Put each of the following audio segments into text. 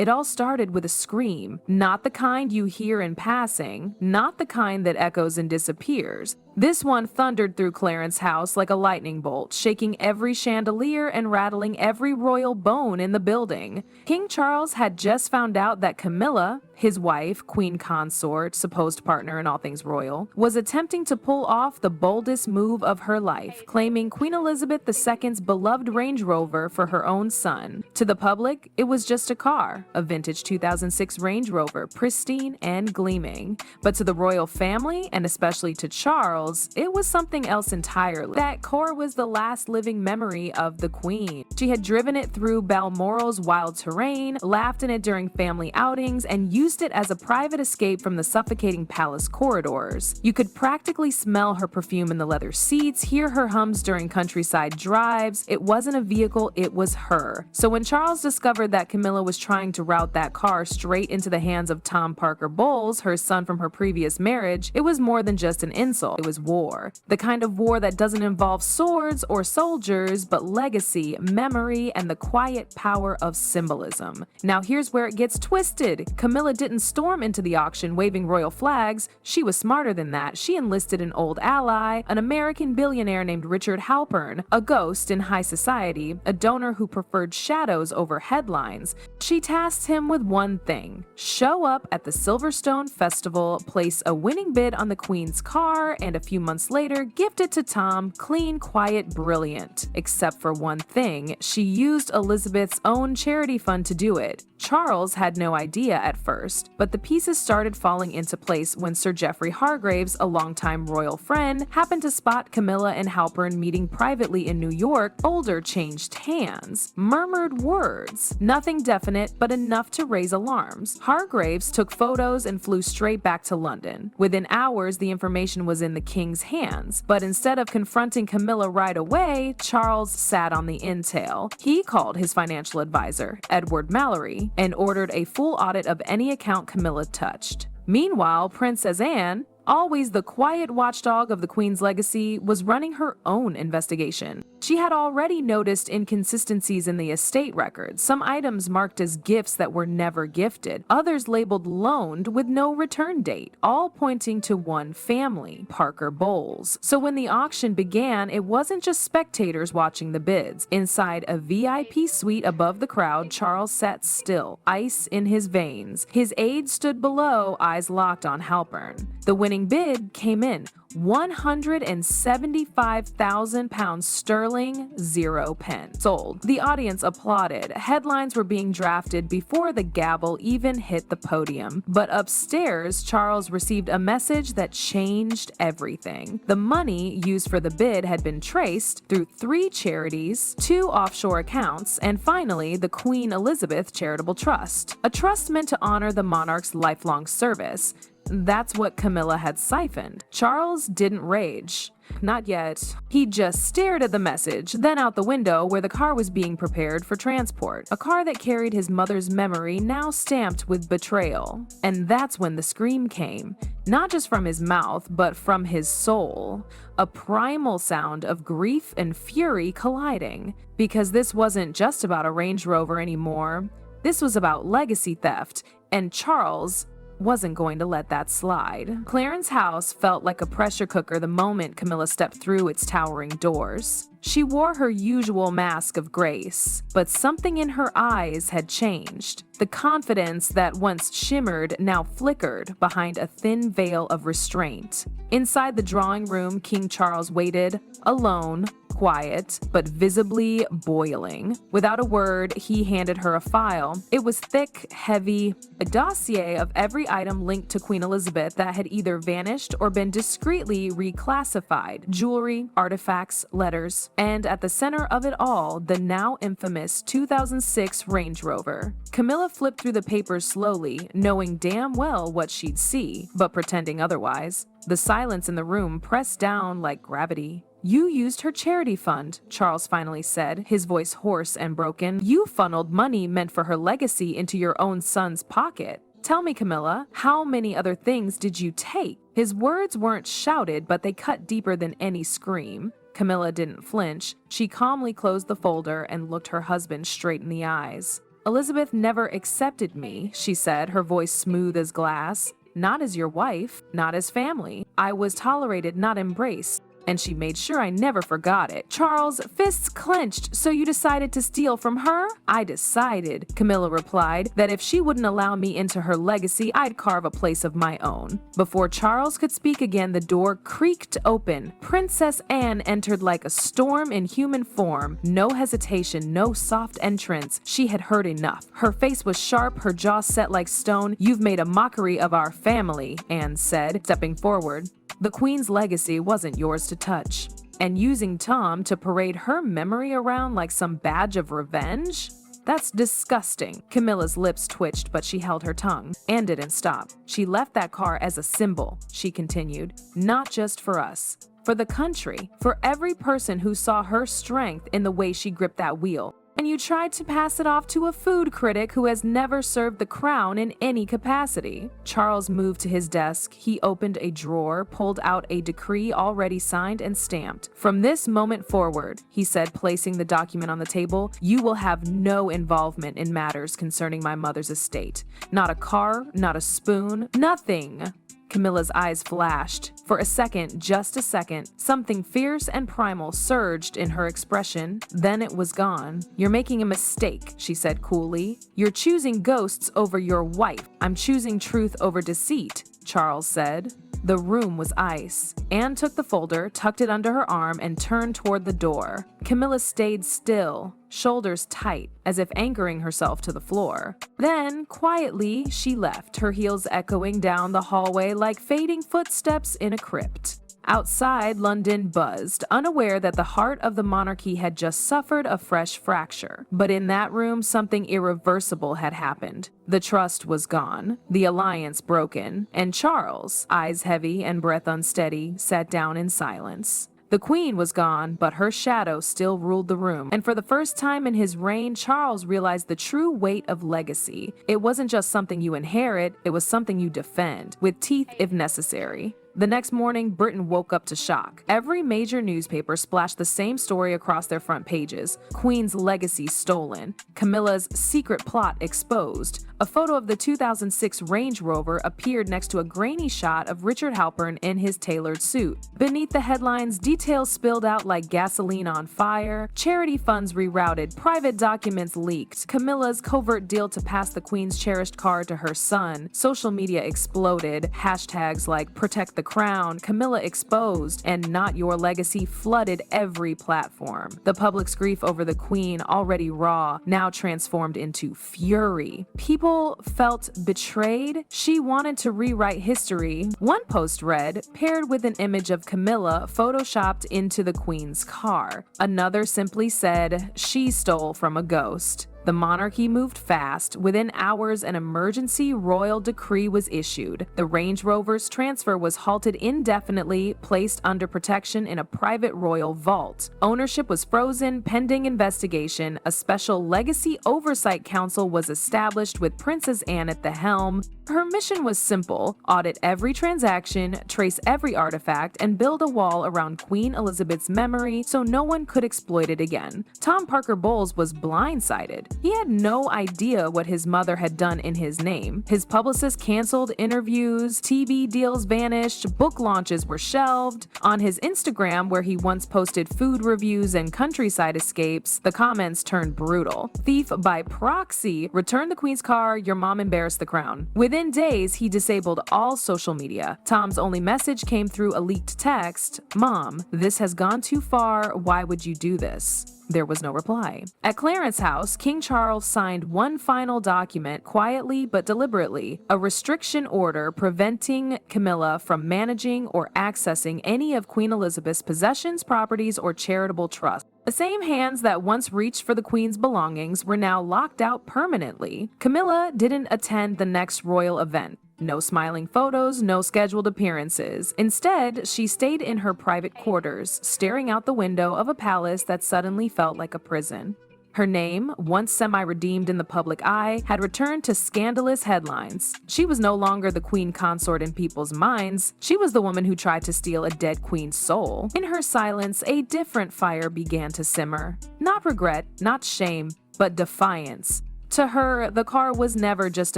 It all started with a scream, not the kind you hear in passing, not the kind that echoes and disappears. This one thundered through Clarence's house like a lightning bolt, shaking every chandelier and rattling every royal bone in the building. King Charles had just found out that Camilla, his wife, queen consort, supposed partner in all things royal, was attempting to pull off the boldest move of her life, claiming Queen Elizabeth II's beloved Range Rover for her own son. To the public, it was just a car, a vintage 2006 Range Rover, pristine and gleaming. But to the royal family, and especially to Charles, it was something else entirely. That car was the last living memory of the queen. She had driven it through Balmoral's wild terrain, laughed in it during family outings, and used it as a private escape from the suffocating palace corridors. You could practically smell her perfume in the leather seats, hear her hums during countryside drives. It wasn't a vehicle, it was her. So when Charles discovered that Camilla was trying to route that car straight into the hands of Tom Parker Bowles, her son from her previous marriage, it was more than just an insult. It was war. The kind of war that doesn't involve swords or soldiers, but legacy, memory, and the quiet power of symbolism. Now here's where it gets twisted. Camilla didn't storm into the auction waving royal flags. She was smarter than that. She enlisted an old ally, an American billionaire named Richard Halpern, a ghost in high society, a donor who preferred shadows over headlines. She tasked him with one thing: show up at the Silverstone Festival, place a winning bid on the Queen's car, and a few months later gift it to Tom, clean, quiet, brilliant. Except for one thing, she used Elizabeth's own charity fund to do it. Charles had no idea at first, but the pieces started falling into place when Sir Geoffrey Hargreaves, a longtime royal friend, happened to spot Camilla and Halpern meeting privately in New York. Older changed hands, murmured words, nothing definite but enough to raise alarms. Hargreaves took photos and flew straight back to London. Within hours, the information was in the king's hands, but instead of confronting Camilla right away, Charles sat on the intel. He called his financial advisor, Edward Mallory, and ordered a full audit of any account Camilla touched. Meanwhile, Princess Anne, always the quiet watchdog of the Queen's legacy, was running her own investigation. She had already noticed inconsistencies in the estate records, some items marked as gifts that were never gifted, others labeled loaned with no return date, all pointing to one family, Parker Bowles. So when the auction began, it wasn't just spectators watching the bids. Inside a VIP suite above the crowd, Charles sat still, ice in his veins. His aides stood below, eyes locked on Halpern. The winning bid came in, £175,000 sterling, 0 pence. Sold. The audience applauded. Headlines were being drafted before the gavel even hit the podium. But upstairs, Charles received a message that changed everything. The money used for the bid had been traced through 3 charities, 2 offshore accounts, and finally, the Queen Elizabeth Charitable Trust, a trust meant to honor the monarch's lifelong service. That's what Camilla had siphoned. Charles didn't rage. Not yet. He just stared at the message, then out the window where the car was being prepared for transport. A car that carried his mother's memory, now stamped with betrayal. And that's when the scream came. Not just from his mouth, but from his soul. A primal sound of grief and fury colliding. Because this wasn't just about a Range Rover anymore. This was about legacy theft, and Charles wasn't going to let that slide. Clarence's house felt like a pressure cooker the moment Camilla stepped through its towering doors. She wore her usual mask of grace, but something in her eyes had changed. The confidence that once shimmered now flickered behind a thin veil of restraint. Inside the drawing room, King Charles waited, alone, quiet, but visibly boiling. Without a word, he handed her a file. It was thick, heavy, a dossier of every item linked to Queen Elizabeth that had either vanished or been discreetly reclassified. Jewelry, artifacts, letters, and at the center of it all, the now infamous 2006 Range Rover. Camilla flipped through the papers slowly, knowing damn well what she'd see, but pretending otherwise. The silence in the room pressed down like gravity. "You used her charity fund," Charles finally said, his voice hoarse and broken. "You funneled money meant for her legacy into your own son's pocket. Tell me, Camilla, how many other things did you take?" His words weren't shouted, but they cut deeper than any scream. Camilla didn't flinch. She calmly closed the folder and looked her husband straight in the eyes. Elizabeth never accepted me, she said, her voice smooth as glass. Not as your wife, not as family. I was tolerated, not embraced. And she made sure I never forgot it. Charles, fists clenched. So you decided to steal from her? I decided, Camilla replied, that if she wouldn't allow me into her legacy, I'd carve a place of my own. Before Charles could speak again, the door creaked open. Princess Anne entered like a storm in human form. No hesitation, no soft entrance. She had heard enough. Her face was sharp, her jaw set like stone. You've made a mockery of our family, Anne said, stepping forward. The Queen's legacy wasn't yours to touch. And using Tom to parade her memory around like some badge of revenge? That's disgusting. Camilla's lips twitched, but she held her tongue. Anne didn't stop. She left that car as a symbol, she continued. Not just for us. For the country. For every person who saw her strength in the way she gripped that wheel. And you tried to pass it off to a food critic who has never served the crown in any capacity. Charles moved to his desk. He opened a drawer, pulled out a decree already signed and stamped. From this moment forward, he said, placing the document on the table, you will have no involvement in matters concerning my mother's estate. Not a car, not a spoon, nothing. Camilla's eyes flashed. For a second, just a second, something fierce and primal surged in her expression. Then it was gone. You're making a mistake, she said coolly. You're choosing ghosts over your wife. I'm choosing truth over deceit, Charles said. The room was ice. Anne took the folder, tucked it under her arm, and turned toward the door. Camilla stayed still, shoulders tight, as if anchoring herself to the floor. Then, quietly, she left, her heels echoing down the hallway like fading footsteps in a crypt. Outside, London buzzed, unaware that the heart of the monarchy had just suffered a fresh fracture. But in that room, something irreversible had happened. The trust was gone, the alliance broken, and Charles, eyes heavy and breath unsteady, sat down in silence. The Queen was gone, but her shadow still ruled the room, and for the first time in his reign, Charles realized the true weight of legacy. It wasn't just something you inherit, it was something you defend, with teeth if necessary. The next morning, Britain woke up to shock. Every major newspaper splashed the same story across their front pages. Queen's legacy stolen. Camilla's secret plot exposed. A photo of the 2006 Range Rover appeared next to a grainy shot of Richard Halpern in his tailored suit. Beneath the headlines, details spilled out like gasoline on fire, charity funds rerouted, private documents leaked, Camilla's covert deal to pass the Queen's cherished car to her son. Social media exploded. Hashtags like protect the crown, Camilla exposed, and not your legacy flooded every platform. The public's grief over the Queen, already raw, now transformed into fury. People felt betrayed. She wanted to rewrite history. One post read, paired with an image of Camilla photoshopped into the Queen's car. Another simply said, she stole from a ghost. The monarchy moved fast. Within hours, an emergency royal decree was issued. The Range Rover's transfer was halted indefinitely, placed under protection in a private royal vault. Ownership was frozen pending investigation. A special legacy oversight council was established with Princess Anne at the helm. Her mission was simple: audit every transaction, trace every artifact, and build a wall around Queen Elizabeth's memory so no one could exploit it again. Tom Parker Bowles was blindsided. He had no idea what his mother had done in his name. His publicist canceled interviews, TV deals vanished, book launches were shelved. On his Instagram, where he once posted food reviews and countryside escapes, the comments turned brutal. Thief by proxy, return the Queen's car, your mom embarrassed the crown. Within days, he disabled all social media. Tom's only message came through a leaked text: Mom, this has gone too far, why would you do this? There was no reply. At Clarence House, King Charles signed one final document quietly but deliberately, a restriction order preventing Camilla from managing or accessing any of Queen Elizabeth's possessions, properties, or charitable trusts. The same hands that once reached for the Queen's belongings were now locked out permanently. Camilla didn't attend the next royal event. No smiling photos, no scheduled appearances. Instead, she stayed in her private quarters, staring out the window of a palace that suddenly felt like a prison. Her name, once semi-redeemed in the public eye, had returned to scandalous headlines. She was no longer the queen consort in people's minds. She was the woman who tried to steal a dead queen's soul. In her silence, a different fire began to simmer. Not regret, not shame, but defiance. To her, the car was never just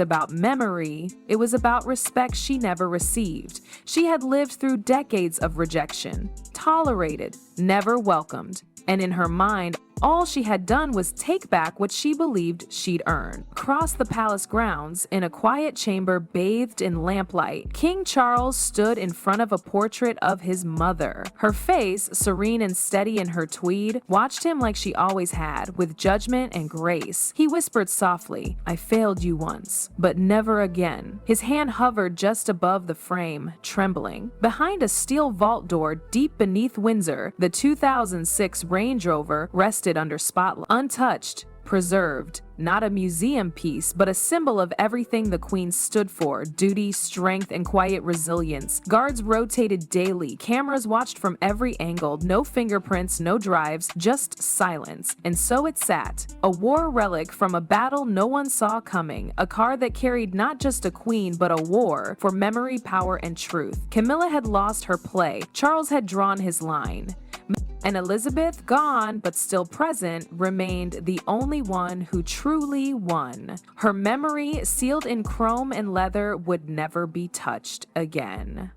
about memory, it was about respect she never received. She had lived through decades of rejection, tolerated, never welcomed, and in her mind, all she had done was take back what she believed she'd earned. Across the palace grounds, in a quiet chamber bathed in lamplight, King Charles stood in front of a portrait of his mother. Her face, serene and steady in her tweed, watched him like she always had, with judgment and grace. He whispered softly, "I failed you once, but never again." His hand hovered just above the frame, trembling. Behind a steel vault door deep beneath Windsor, the 2006 Range Rover rested under spotlight, untouched, preserved, not a museum piece, but a symbol of everything the Queen stood for: duty, strength, and quiet resilience. Guards rotated daily, cameras watched from every angle, no fingerprints, no drives, just silence. And so it sat, a war relic from a battle no one saw coming, a car that carried not just a queen, but a war for memory, power, and truth. Camilla had lost her play, Charles had drawn his line. And Elizabeth, gone but still present, remained the only one who truly won. Her memory, sealed in chrome and leather, would never be touched again.